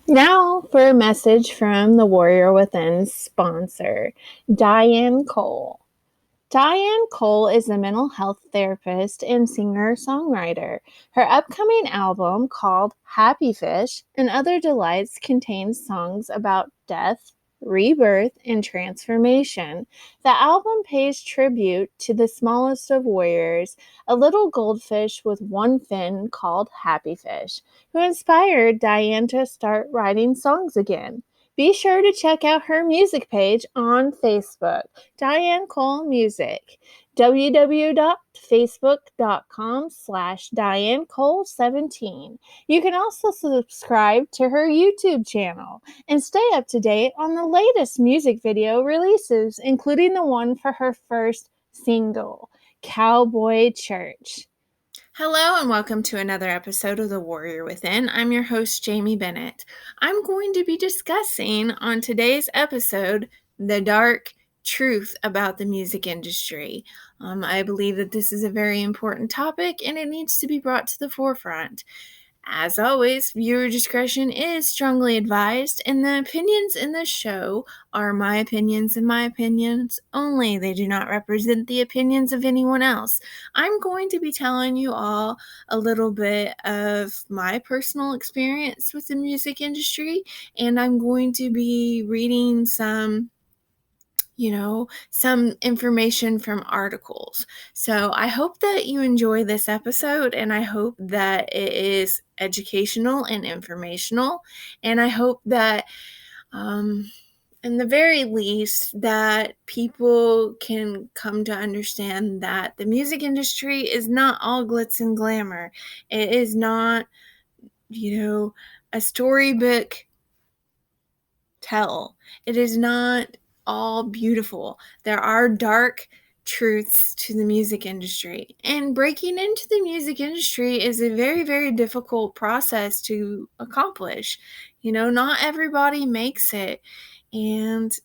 Now for a message from the Warrior Within sponsor, Diane Coll. Diane Coll is a mental health therapist and singer-songwriter. Her upcoming album, called Happy Fish and Other Delights, contains songs about death, rebirth, and transformation. The album pays tribute to the smallest of warriors, a little goldfish with one fin called Happy Fish, who inspired Diane to start writing songs again. Be sure to check out her music page on Facebook, Diane Coll Music, www.facebook.com/DianeColl17. You can also subscribe to her YouTube channel and stay up to date on the latest music video releases, including the one for her first single, Cowboy Church. Hello and welcome to another episode of The Warrior Within. I'm your host, Jaime Bennett. I'm going to be discussing on today's episode the dark truth about the music industry. I believe that this is a very important topic and it needs to be brought to the forefront. As always, viewer discretion is strongly advised, and the opinions in this show are my opinions and my opinions only. They do not represent the opinions of anyone else. I'm going to be telling you all a little bit of my personal experience with the music industry, and I'm going to be reading some information from articles. So I hope that you enjoy this episode and I hope that it is educational and informational. And I hope that, in the very least, that people can come to understand that the music industry is not all glitz and glamour. It is not, a storybook tell. It is not all beautiful. There are dark truths to the music industry. And breaking into the music industry is a very, very difficult process to accomplish. Not everybody makes it. And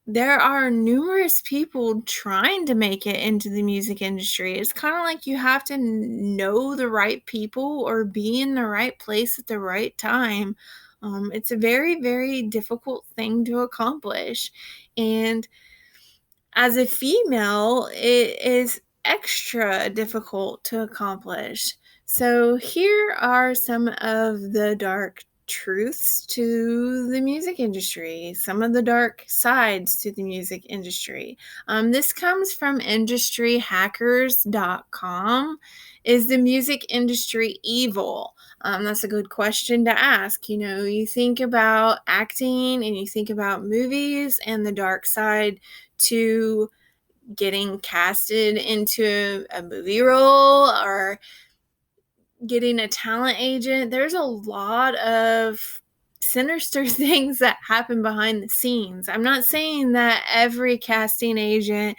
there are numerous people trying to make it into the music industry. It's kind of like you have to know the right people or be in the right place at the right time. It's a very, very difficult thing to accomplish. And as a female, it is extra difficult to accomplish. So here are some of the dark truths to the music industry, some of the dark sides to the music industry. This comes from industryhackers.com. Is the music industry evil? That's a good question to ask. You think about acting and you think about movies and the dark side to getting casted into a movie role or getting a talent agent. There's a lot of sinister things that happen behind the scenes. I'm not saying that every casting agent,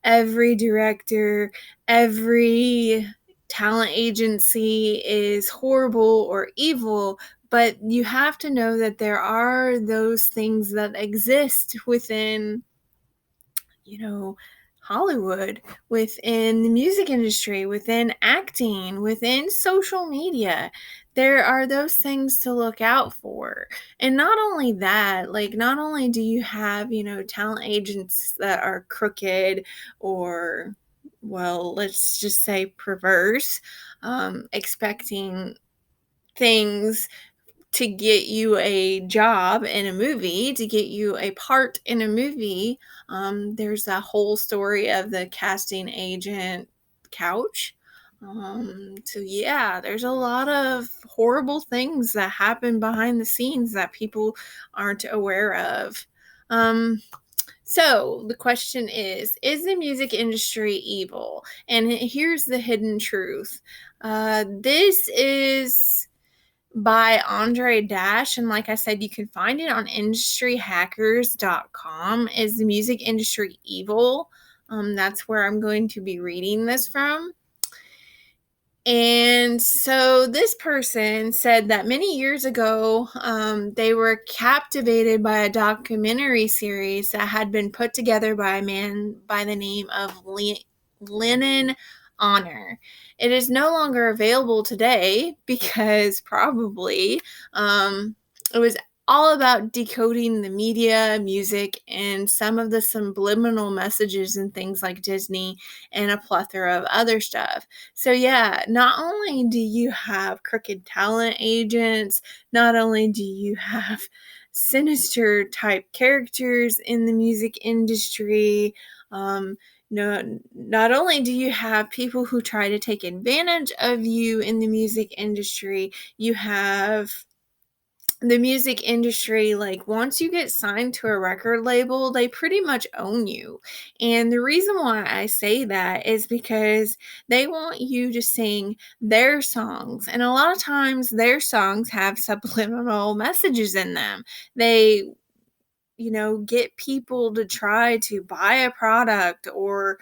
every director, every talent agency is horrible or evil, but you have to know that there are those things that exist within Hollywood, within the music industry, within acting, within social media. There are those things to look out for. And not only that, not only do you have, talent agents that are crooked or, well, let's just say perverse, expecting things to get you a job in a movie, to get you a part in a movie. There's that whole story of the casting agent couch. So yeah, there's a lot of horrible things that happen behind the scenes that people aren't aware of. So the question is the music industry evil? And here's the hidden truth. This is by Andre Dash, and like I said, you can find it on industryhackers.com. Is the music industry evil? That's where I'm going to be reading this from. And so this person said that many years ago, they were captivated by a documentary series that had been put together by a man by the name of Lennon Honor. It is no longer available today because probably It was all about decoding the media, music, and some of the subliminal messages and things like Disney and a plethora of other stuff. So, yeah, not only do you have crooked talent agents, not only do you have sinister type characters in the music industry, no, not only do you have people who try to take advantage of you in the music industry, you have the music industry, like once you get signed to a record label, they pretty much own you. And the reason why I say that is because they want you to sing their songs. And a lot of times their songs have subliminal messages in them. They get people to try to buy a product or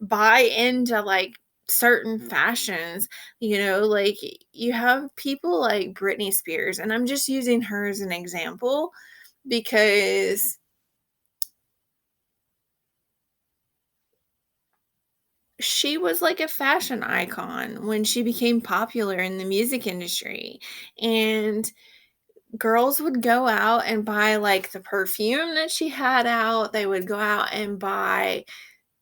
buy into like certain fashions, like you have people like Britney Spears, and I'm just using her as an example because she was like a fashion icon when she became popular in the music industry. And girls would go out and buy like the perfume that she had out. They would go out and buy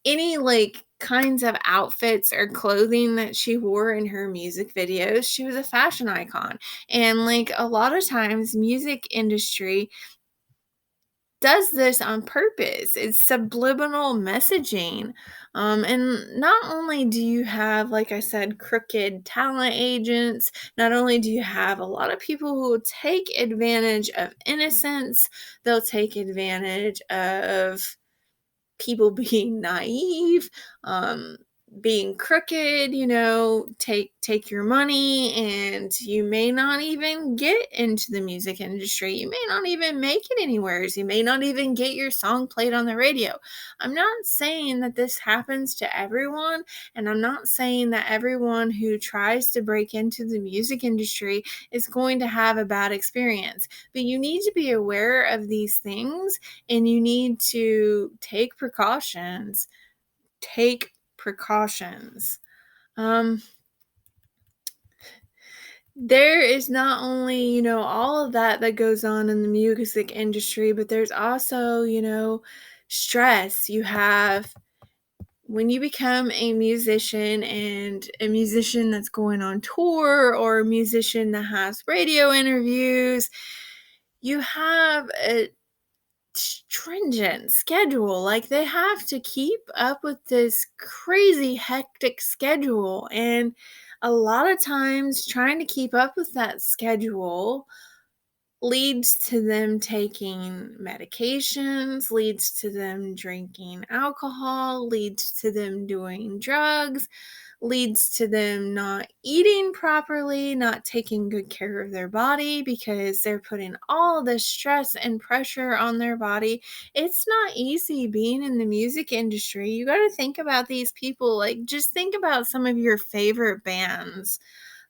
any like kinds of outfits or clothing that she wore in her music videos. She was a fashion icon. And like a lot of times music industry does this on purpose. It's subliminal messaging. And not only do you have, like I said, crooked talent agents, not only do you have a lot of people who will take advantage of innocence, they'll take advantage of people being naive, being crooked, take your money, and you may not even get into the music industry. You may not even make it anywhere. You may not even get your song played on the radio. I'm not saying that this happens to everyone, and I'm not saying that everyone who tries to break into the music industry is going to have a bad experience. But you need to be aware of these things, and you need to take precautions. Take precautions. Um, there is not only, all of that goes on in the music industry, but there's also, stress. You have when you become a musician, and a musician that's going on tour or a musician that has radio interviews, you have a stringent schedule. Like they have to keep up with this crazy hectic schedule, and a lot of times trying to keep up with that schedule leads to them taking medications, leads to them drinking alcohol, leads to them doing drugs, leads to them not eating properly, not taking good care of their body because they're putting all this stress and pressure on their body. It's not easy being in the music industry. You got to think about these people. Like, just think about some of your favorite bands.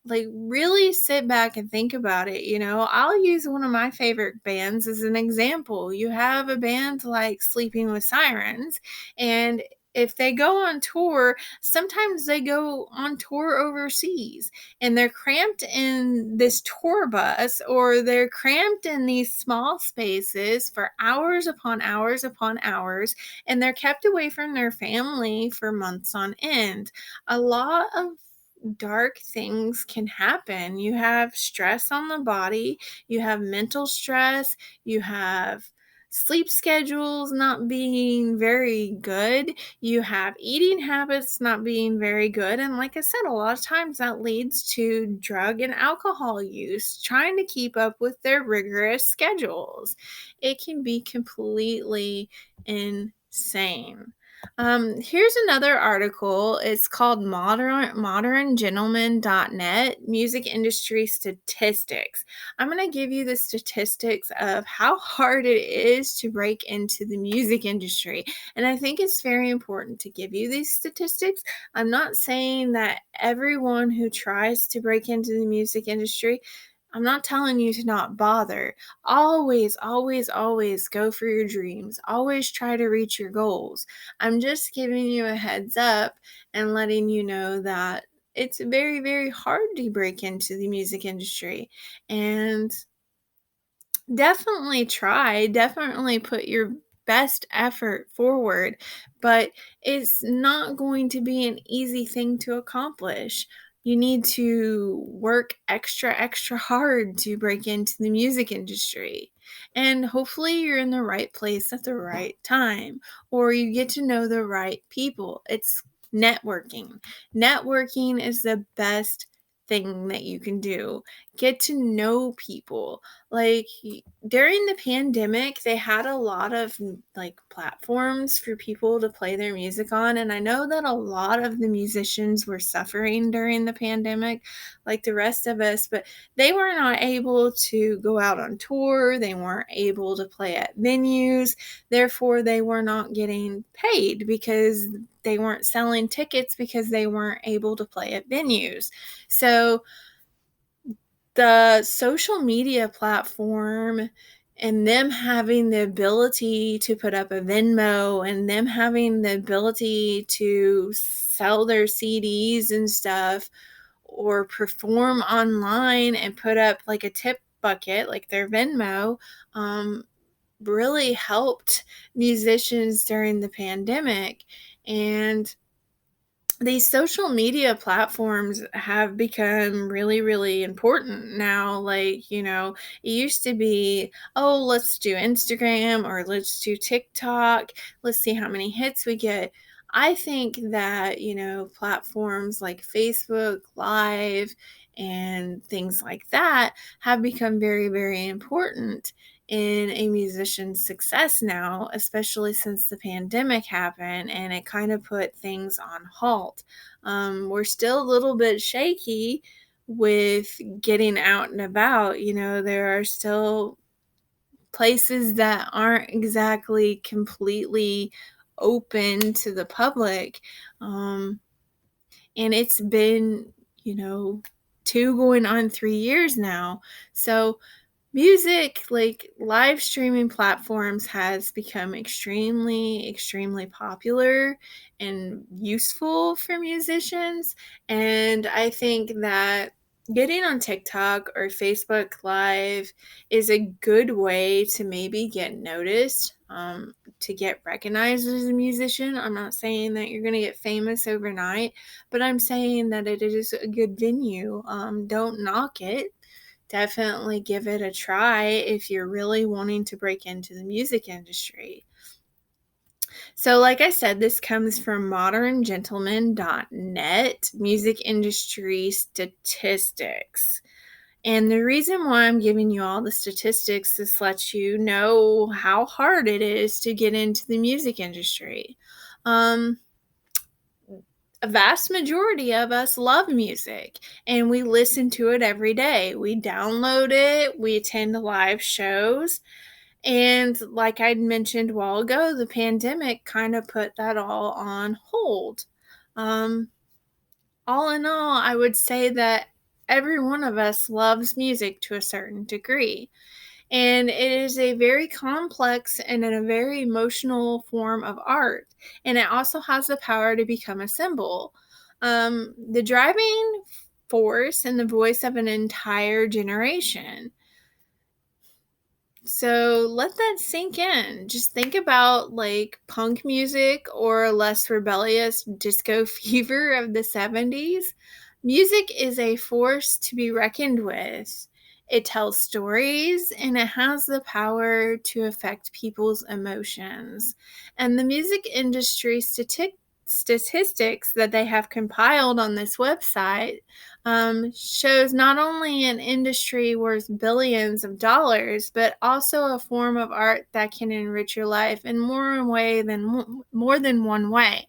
Like, really sit back and think about it. I'll use one of my favorite bands as an example. You have a band like Sleeping with Sirens, and if they go on tour, sometimes they go on tour overseas, and they're cramped in this tour bus, or they're cramped in these small spaces for hours upon hours upon hours, and they're kept away from their family for months on end. A lot of dark things can happen. You have stress on the body, you have mental stress, you have sleep schedules not being very good, you have eating habits not being very good. And like I said, a lot of times that leads to drug and alcohol use, trying to keep up with their rigorous schedules. It can be completely insane. Here's another article. It's called moderngentleman.net, music industry statistics. I'm going to give you the statistics of how hard it is to break into the music industry. And I think it's very important to give you these statistics. I'm not saying that everyone who tries to break into the music industry, I'm not telling you to not bother. Always, always, always go for your dreams. Always try to reach your goals. I'm just giving you a heads up and letting you know that it's very, very hard to break into the music industry. And Definitely try, definitely put your best effort forward, but it's not going to be an easy thing to accomplish. You need to work extra hard to break into the music industry. And hopefully you're in the right place at the right time, or you get to know the right people. It's networking. Networking is the best thing that you can do. Get to know people. Like, during the pandemic, they had a lot of like platforms for people to play their music on, and I know that a lot of the musicians were suffering during the pandemic like the rest of us, but they were not able to go out on tour, they weren't able to play at venues, therefore they were not getting paid because they weren't selling tickets because they weren't able to play at venues. So the social media platform and them having the ability to put up a Venmo and them having the ability to sell their CDs and stuff or perform online and put up like a tip bucket, like their Venmo, really helped musicians during the pandemic. And these social media platforms have become really important now. Like, it used to be, oh, let's do Instagram or let's do TikTok, let's see how many hits we get. I think that, platforms like Facebook Live and things like that have become very important in a musician's success now, especially since the pandemic happened and it kind of put things on halt. We're still a little bit shaky with getting out and about. There are still places that aren't exactly completely open to the public. And it's been, 2 going on 3 years now. So music, like live streaming platforms, has become extremely popular and useful for musicians. And I think that getting on TikTok or Facebook Live is a good way to maybe get noticed, to get recognized as a musician. I'm not saying that you're going to get famous overnight, but I'm saying that it is a good venue. Don't knock it. Definitely give it a try if you're really wanting to break into the music industry. So, like I said, this comes from moderngentleman.net, music industry statistics. And the reason why I'm giving you all the statistics is to let you know how hard it is to get into the music industry. A vast majority of us love music and we listen to it every day. We download it, we attend live shows. And like I mentioned a while ago, the pandemic kind of put that all on hold. All in all, I would say that every one of us loves music to a certain degree. And it is a very complex and a very emotional form of art. And it also has the power to become a symbol. The driving force and the voice of an entire generation. So let that sink in. Just think about like punk music or less rebellious disco fever of the 70s. Music is a force to be reckoned with. It tells stories and it has the power to affect people's emotions. And the music industry statistics that they have compiled on this website shows not only an industry worth billions of dollars, but also a form of art that can enrich your life in more than one way.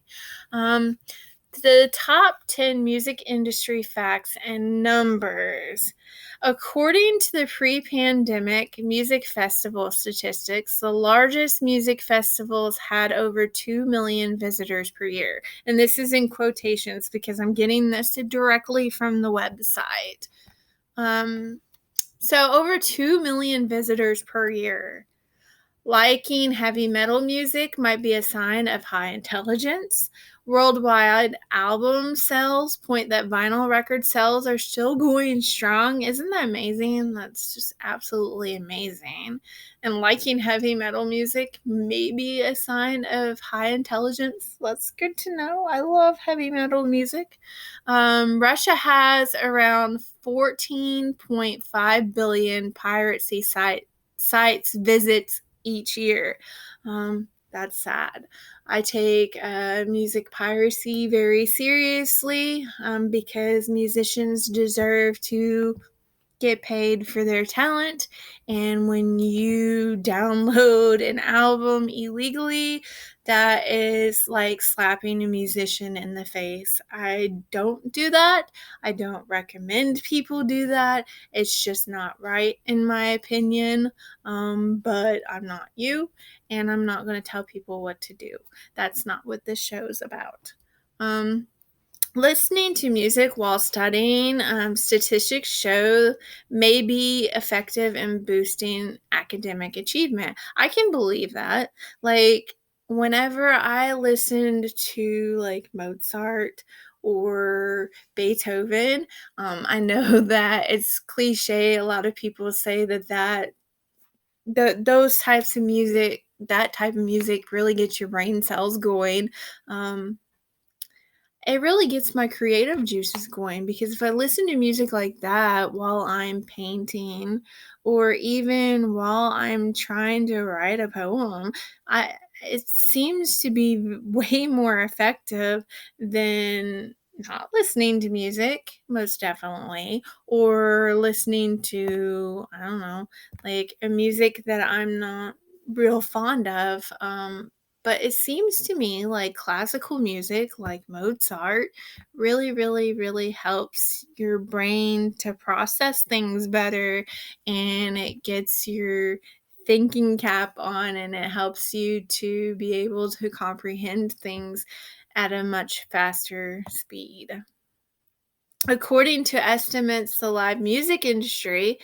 The top 10 music industry facts and numbers. According to the pre-pandemic music festival statistics, the largest music festivals had over 2 million visitors per year. And this is in quotations because I'm getting this directly from the website. So over 2 million visitors per year. Liking heavy metal music might be a sign of high intelligence. Worldwide album sales point that vinyl record sales are still going strong. Isn't that amazing? That's just absolutely amazing. And liking heavy metal music may be a sign of high intelligence. That's good to know. I love heavy metal music. Russia has around 14.5 billion piracy sites visits each year. That's sad. I take music piracy very seriously because musicians deserve to get paid for their talent. And when you download an album illegally, that is like slapping a musician in the face. I don't do that. I don't recommend people do that. It's just not right, in my opinion. But I'm not you, and I'm not going to tell people what to do. That's not what this show's about. Listening to music while studying, statistics show may be effective in boosting academic achievement. I can believe that. Like, whenever I listened to like Mozart or Beethoven, I know that it's cliche. A lot of people say those types of music, that type of music, really gets your brain cells going. It really gets my creative juices going, because if I listen to music like that while I'm painting or even while I'm trying to write a poem, it seems to be way more effective than not listening to music, most definitely, or listening to, I don't know, like a music that I'm not real fond of. But it seems to me like classical music, like Mozart, really, really, really helps your brain to process things better, and it gets your thinking cap on, and it helps you to be able to comprehend things at a much faster speed. According to estimates, the live music industry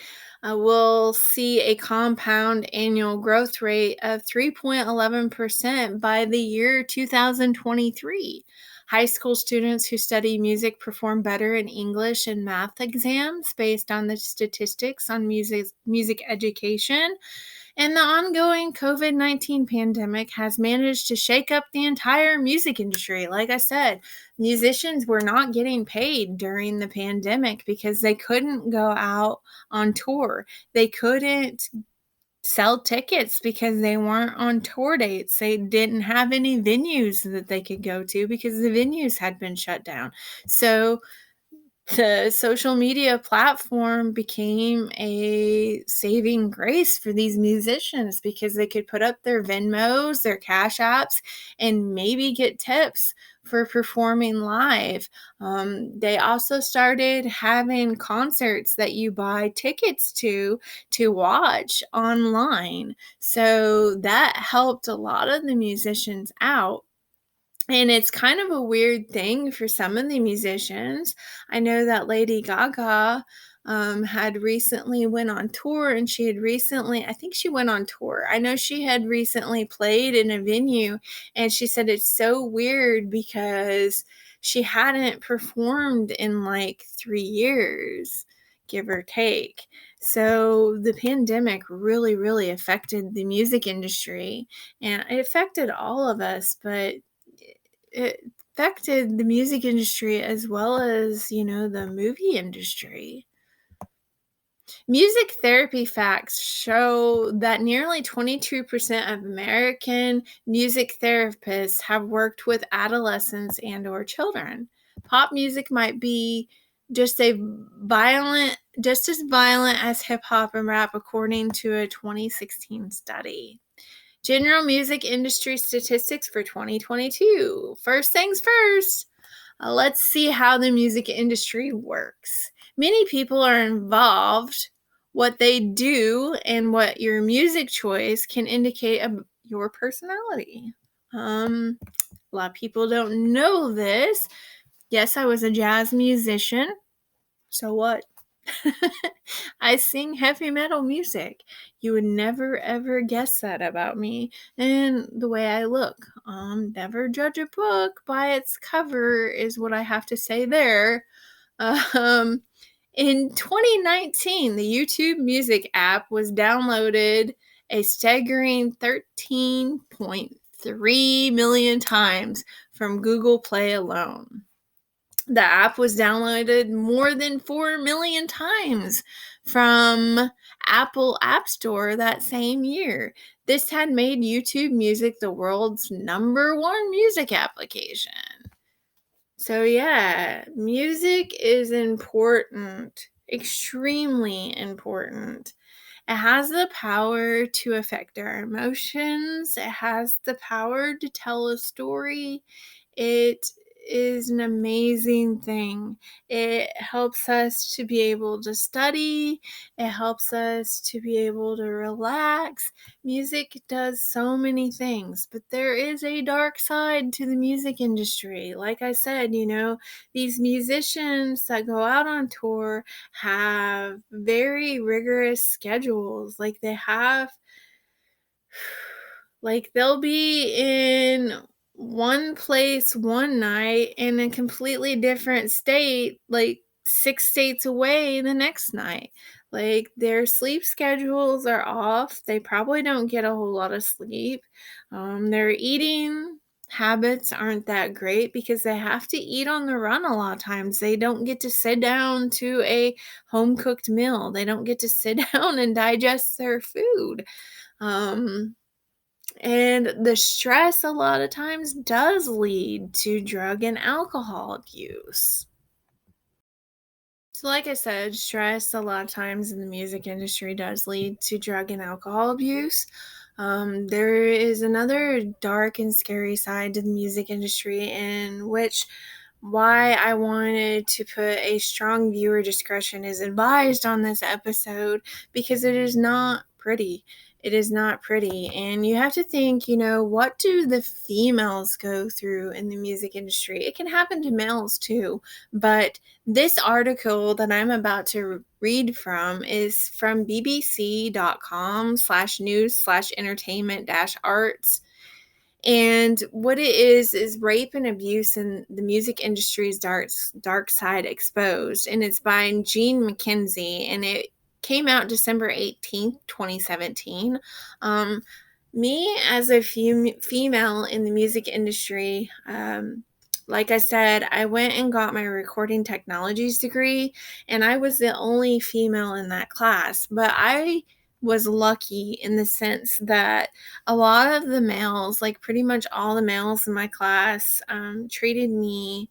will see a compound annual growth rate of 3.11% by the year 2023. High school students who study music perform better in English and math exams based on the statistics on music education. And the ongoing COVID-19 pandemic has managed to shake up the entire music industry. Like I said, musicians were not getting paid during the pandemic because they couldn't go out on tour. They couldn't sell tickets because they weren't on tour dates. They didn't have any venues that they could go to because the venues had been shut down. So the social media platform became a saving grace for these musicians because they could put up their Venmos, their Cash Apps, and maybe get tips for performing live. They also started having concerts that you buy tickets to watch online. So that helped a lot of the musicians out. And it's kind of a weird thing for some of the musicians. I know that Lady Gaga had recently went on tour, and she had recently, I think she went on tour. I know she had recently played in a venue, and she said it's so weird because she hadn't performed in like 3 years, give or take. So the pandemic really, really affected the music industry, and it affected all of us, but it affected the music industry as well as, the movie industry. Music therapy facts show that nearly 22% of American music therapists have worked with adolescents and or children. Pop music might be just as violent as hip hop and rap, according to a 2016 study. General music industry statistics for 2022. First things first, let's see how the music industry works. Many people are involved. What they do and what your music choice can indicate your personality. A lot of people don't know this. Yes, I was a jazz musician. So what? I sing heavy metal music. You would never ever guess that about me. And the way I look. Never judge a book by its cover is what I have to say there. Um, in 2019, the YouTube Music app was downloaded a staggering 13.3 million times from Google Play alone. The app was downloaded more than 4 million times from Apple App Store that same year. This had made YouTube Music the world's #1 music application. So, yeah, music is important, extremely important. It has the power to affect our emotions, it has the power to tell a story. It is an amazing thing. It helps us to be able to study, it helps us to be able to relax. Music does so many things, but there is a dark side to the music industry. Like I said, these musicians that go out on tour have very rigorous schedules. They'll be in one place one night in a completely different state, like 6 states away the next night. Like, their sleep schedules are off. They probably don't get a whole lot of sleep. Their eating habits aren't that great because they have to eat on the run a lot of times. They don't get to sit down to a home cooked meal. They don't get to sit down and digest their food. And the stress a lot of times does lead to drug and alcohol abuse. So, like I said, stress a lot of times in the music industry does lead to drug and alcohol abuse. There is another dark and scary side to the music industry, in which why I wanted to put a strong viewer discretion is advised on this episode, because it is not pretty. It is not pretty. And you have to think, what do the females go through in the music industry? It can happen to males too. But this article that I'm about to read from is from bbc.com/news/entertainment-arts. And what it is rape and abuse in the music industry's dark side exposed. And it's by Gene McKenzie, and it came out December 18th, 2017. Me, as a female in the music industry, like I said, I went and got my recording technologies degree, and I was the only female in that class. But I was lucky in the sense that a lot of the males, like pretty much all the males in my class, treated me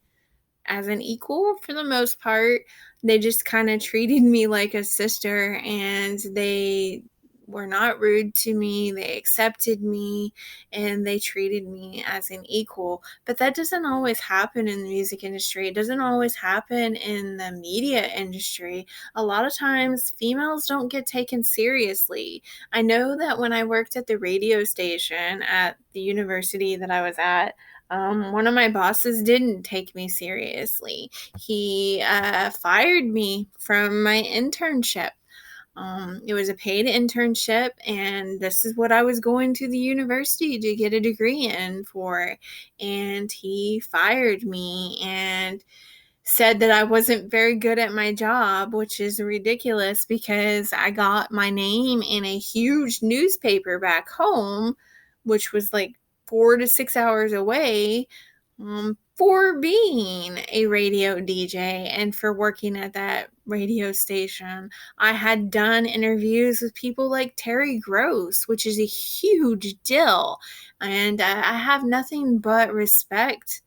as an equal for the most part. They just kind of treated me like a sister, and they were not rude to me. They accepted me, and they treated me as an equal. But that doesn't always happen in the music industry. It doesn't always happen in the media industry. A lot of times females don't get taken seriously. I know that when I worked at the radio station at the university that I was at, one of my bosses didn't take me seriously. He fired me from my internship. It was a paid internship, and this is what I was going to the university to get a degree in for. And he fired me and said that I wasn't very good at my job, which is ridiculous because I got my name in a huge newspaper back home, which was like 4 to 6 hours away, for being a radio DJ and for working at that radio station. I had done interviews with people like Terry Gross, which is a huge deal. And I have nothing but respect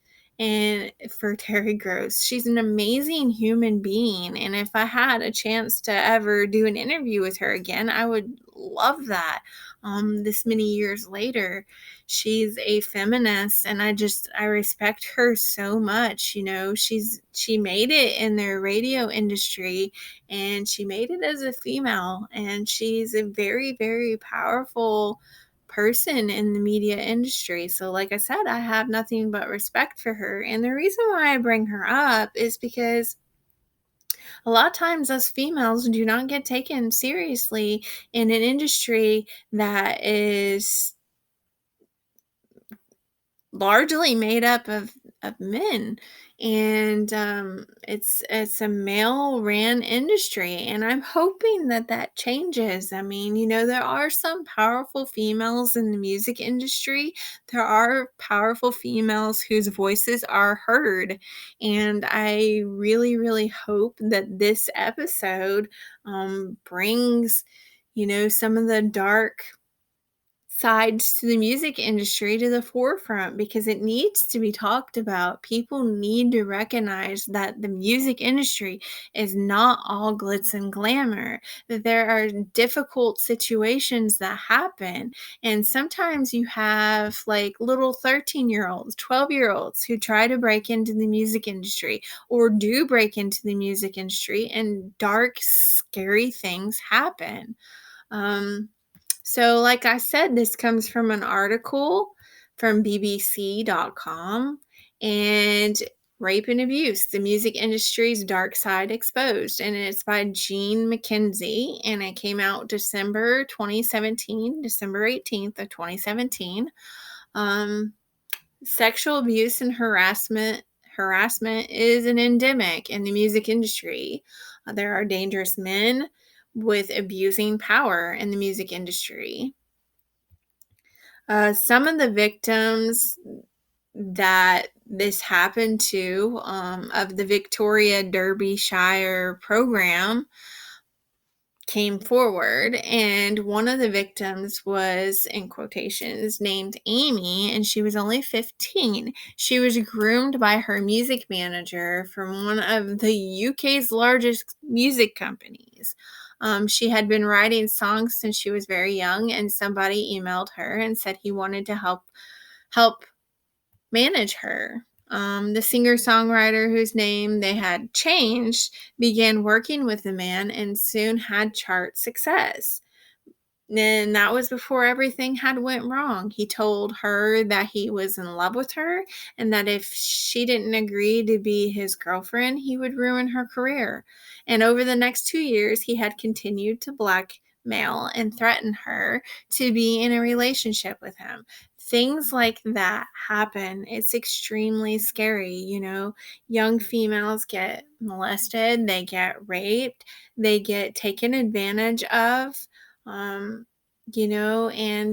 for Terry Gross. She's an amazing human being. And if I had a chance to ever do an interview with her again, I would love that. This many years later, she's a feminist, and I respect her so much. She made it in their radio industry, and she made it as a female, and she's a very, very powerful person in the media industry. So like I said, I have nothing but respect for her. And the reason why I bring her up is because A lot of times us females do not get taken seriously in an industry that is largely made up of men, and it's a male ran industry, and I'm hoping that that changes. I mean, there are some powerful females in the music industry. There are powerful females whose voices are heard, and I really, really hope that this episode brings some of the dark sides to the music industry to the forefront, because it needs to be talked about. People need to recognize that the music industry is not all glitz and glamour, that there are difficult situations that happen. And sometimes you have like little 13-year-olds, 12-year-olds who try to break into the music industry or do break into the music industry, and dark, scary things happen. So, like I said, this comes from an article from BBC.com, and Rape and Abuse, the Music Industry's Dark Side Exposed. And it's by Jean McKenzie, and it came out December 2017, December 18th of 2017. Sexual abuse and harassment is an endemic in the music industry. There are dangerous men with abusing power in the music industry. Some of the victims that this happened to, of the Victoria Derbyshire program, came forward, and one of the victims was, in quotations, named Amy, and she was only 15. She was groomed by her music manager from one of the UK's largest music companies. She had been writing songs since she was very young, and somebody emailed her and said he wanted to help manage her. The singer-songwriter, whose name they had changed, began working with the man and soon had chart success. And that was before everything had went wrong. He told her that he was in love with her, and that if she didn't agree to be his girlfriend, he would ruin her career. And over the next 2 years, he had continued to blackmail and threaten her to be in a relationship with him. Things like that happen. It's extremely scary. Young females get molested, they get raped, they get taken advantage of. And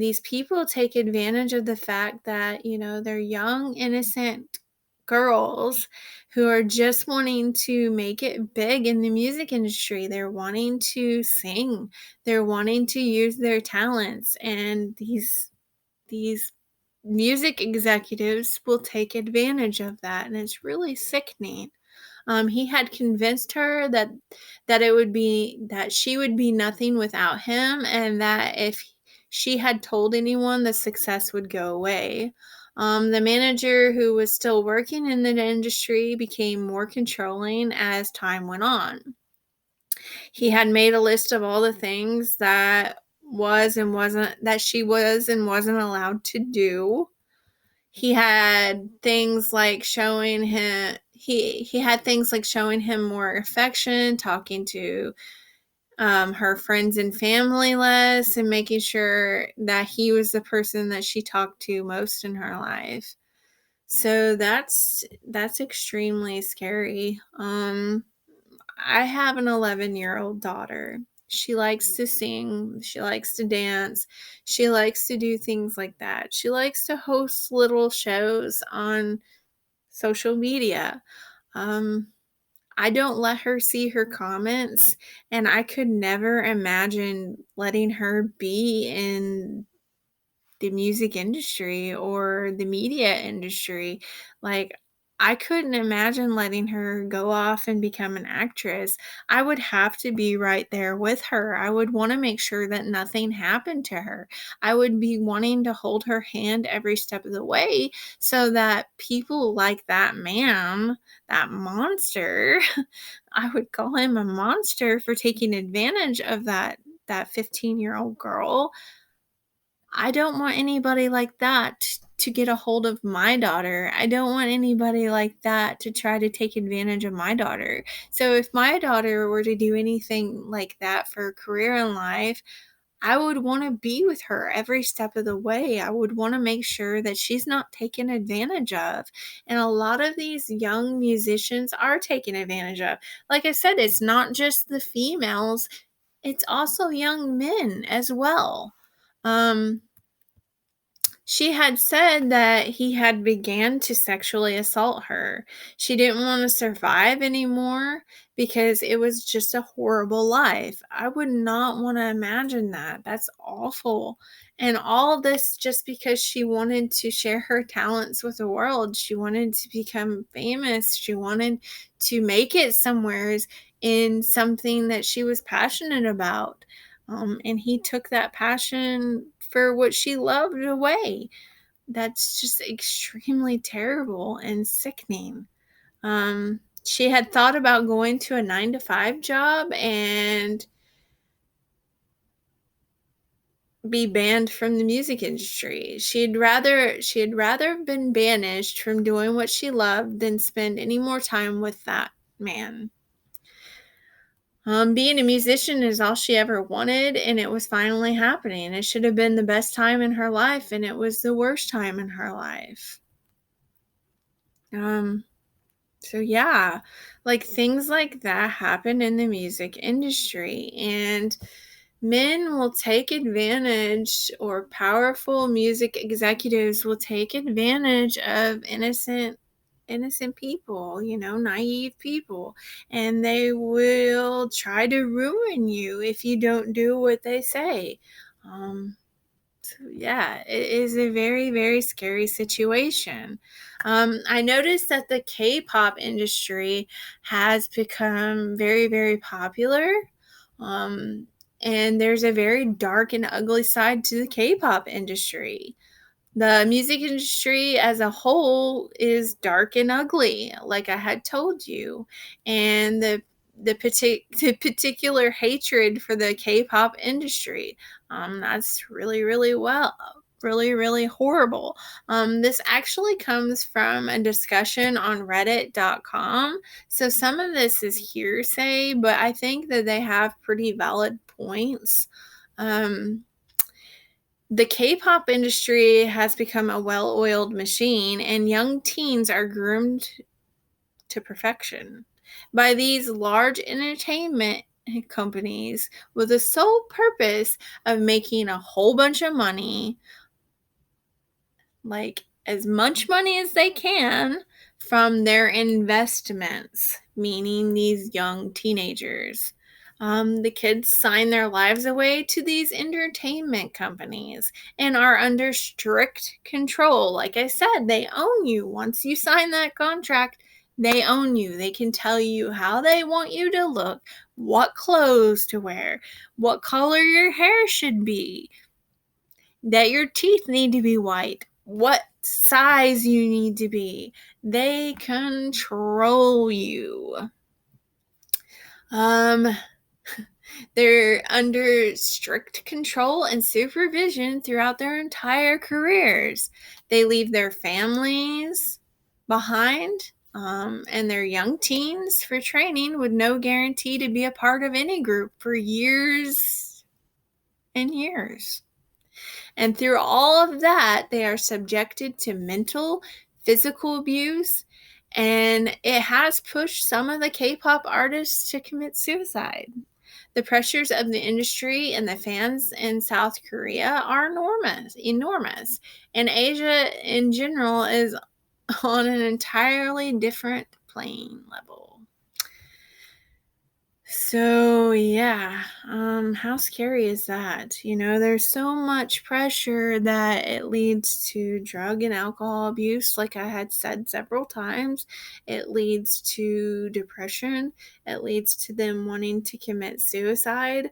these people take advantage of the fact that, they're young, innocent girls who are just wanting to make it big in the music industry. They're wanting to sing, they're wanting to use their talents, and these music executives will take advantage of that, and it's really sickening. He had convinced her that she would be nothing without him, and that if she had told anyone, the success would go away. The manager, who was still working in the industry, became more controlling as time went on. He had made a list of all the things that she was and wasn't allowed to do. He had things like showing him more affection, talking to her friends and family less, and making sure that he was the person that she talked to most in her life. So that's extremely scary. I have an 11-year-old daughter. She likes to sing. She likes to dance. She likes to do things like that. She likes to host little shows on social media. I don't let her see her comments, and I could never imagine letting her be in the music industry or the media industry. Like, I couldn't imagine letting her go off and become an actress. I would have to be right there with her. I would want to make sure that nothing happened to her. I would be wanting to hold her hand every step of the way, so that people like that man, that monster, I would call him a monster for taking advantage of that 15-year-old girl. I don't want anybody like that to get a hold of my daughter. I don't want anybody like that to try to take advantage of my daughter. So if my daughter were to do anything like that for a career in life, I would want to be with her every step of the way. I would want to make sure that she's not taken advantage of. And a lot of these young musicians are taken advantage of. Like I said, it's not just the females, it's also young men as well. She had said that he had began to sexually assault her. She didn't want to survive anymore because it was just a horrible life. I would not want to imagine that. That's awful. And all of this just because she wanted to share her talents with the world. She wanted to become famous. She wanted to make it somewhere in something that she was passionate about. And he took that passion for what she loved away. That's just extremely terrible and sickening. She had thought about going to a 9-to-5 job and be banned from the music industry. She'd rather have been banished from doing what she loved than spend any more time with that man. Being a musician is all she ever wanted, and it was finally happening. It should have been the best time in her life, and it was the worst time in her life. So yeah, like things like that happen in the music industry, and men will take advantage, or powerful music executives will take advantage of innocent people, naive people, and they will try to ruin you if you don't do what they say. So yeah, it is a very, very scary situation. I noticed that the K-pop industry has become very, very popular. And there's a very dark and ugly side to the K-pop industry. The music industry as a whole is dark and ugly, like I had told you. And the particular hatred for the K-pop industry, that's really, really horrible. This actually comes from a discussion on reddit.com. So some of this is hearsay, but I think that they have pretty valid points. The K-pop industry has become a well-oiled machine, and young teens are groomed to perfection by these large entertainment companies with the sole purpose of making a whole bunch of money, like as much money as they can from their investments, meaning these young teenagers. The kids sign their lives away to these entertainment companies and are under strict control. Like I said, they own you. Once you sign that contract, they own you. They can tell you how they want you to look, what clothes to wear, what color your hair should be, that your teeth need to be white, what size you need to be. They control you. They're under strict control and supervision throughout their entire careers. They leave their families behind, and their young teens for training with no guarantee to be a part of any group for years and years. And through all of that, they are subjected to mental, physical abuse, and it has pushed some of the K-pop artists to commit suicide. The pressures of the industry and the fans in South Korea are enormous. And Asia in general is on an entirely different playing level. So yeah, how scary is that? There's so much pressure that it leads to drug and alcohol abuse, like I had said several times. It leads to depression. It leads to them wanting to commit suicide.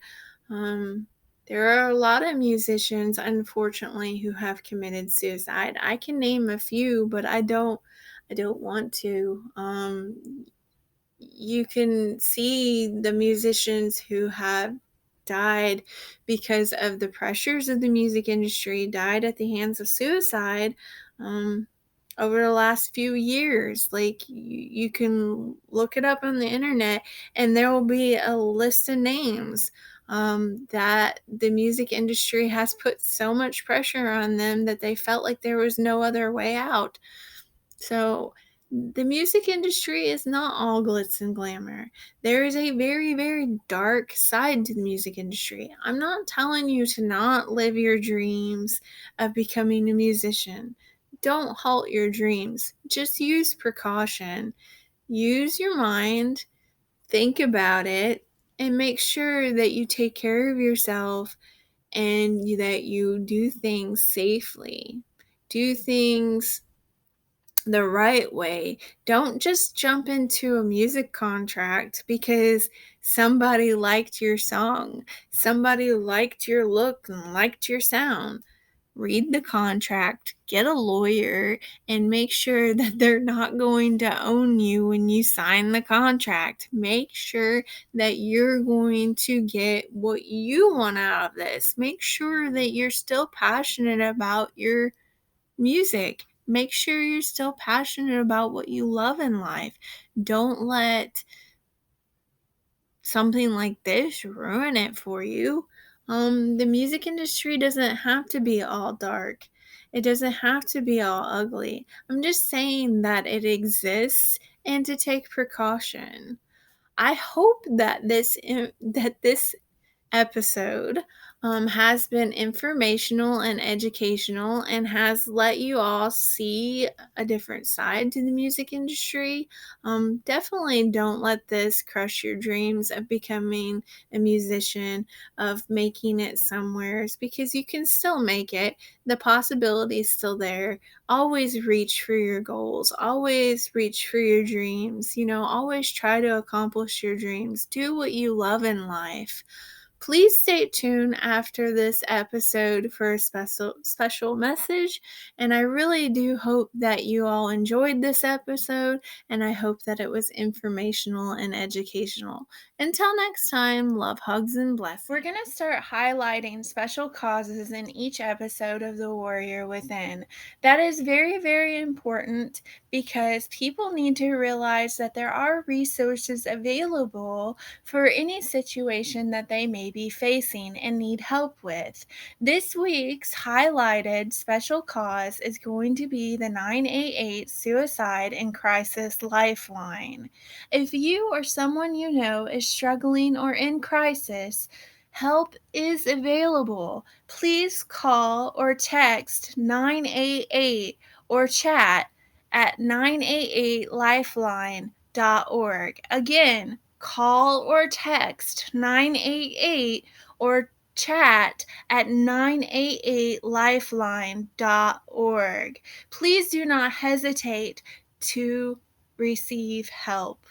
There are a lot of musicians, unfortunately, who have committed suicide. I can name a few, but I don't want to. You can see the musicians who have died because of the pressures of the music industry, died at the hands of suicide. over the last few years. Like, you can look it up on the internet, and there will be a list of names that the music industry has put so much pressure on them that they felt like there was no other way out. So the music industry is not all glitz and glamour. There is a very, very dark side to the music industry. I'm not telling you to not live your dreams of becoming a musician. Don't halt your dreams. Just use precaution. Use your mind, think about it, and make sure that you take care of yourself and that you do things safely. Do things the right way. Don't just jump into a music contract because somebody liked your song, somebody liked your look and liked your sound. Read the contract, get a lawyer, and make sure that they're not going to own you when you sign the contract. Make sure that you're going to get what you want out of this. Make sure that you're still passionate about your music. Make sure you're still passionate about what you love in life. Don't let something like this ruin it for you. The music industry doesn't have to be all dark. It doesn't have to be all ugly. I'm just saying that it exists and to take precaution. I hope that this episode has been informational and educational and has let you all see a different side to the music industry. Definitely don't let this crush your dreams of becoming a musician, of making it somewheres, because you can still make it. The possibility is still there. Always reach for your goals. Always reach for your dreams. Always try to accomplish your dreams. Do what you love in life. Please stay tuned after this episode for a special message, and I really do hope that you all enjoyed this episode, and I hope that it was informational and educational. Until next time, love, hugs, and blessings. We're going to start highlighting special causes in each episode of The Warrior Within. That is very, very important because people need to realize that there are resources available for any situation that they may be facing and need help with. This week's highlighted special cause is going to be the 988 Suicide and Crisis Lifeline. If you or someone you know is struggling or in crisis, help is available. Please call or text 988 or chat at 988lifeline.org. Again, call or text 988 or chat at 988lifeline.org. Please do not hesitate to receive help.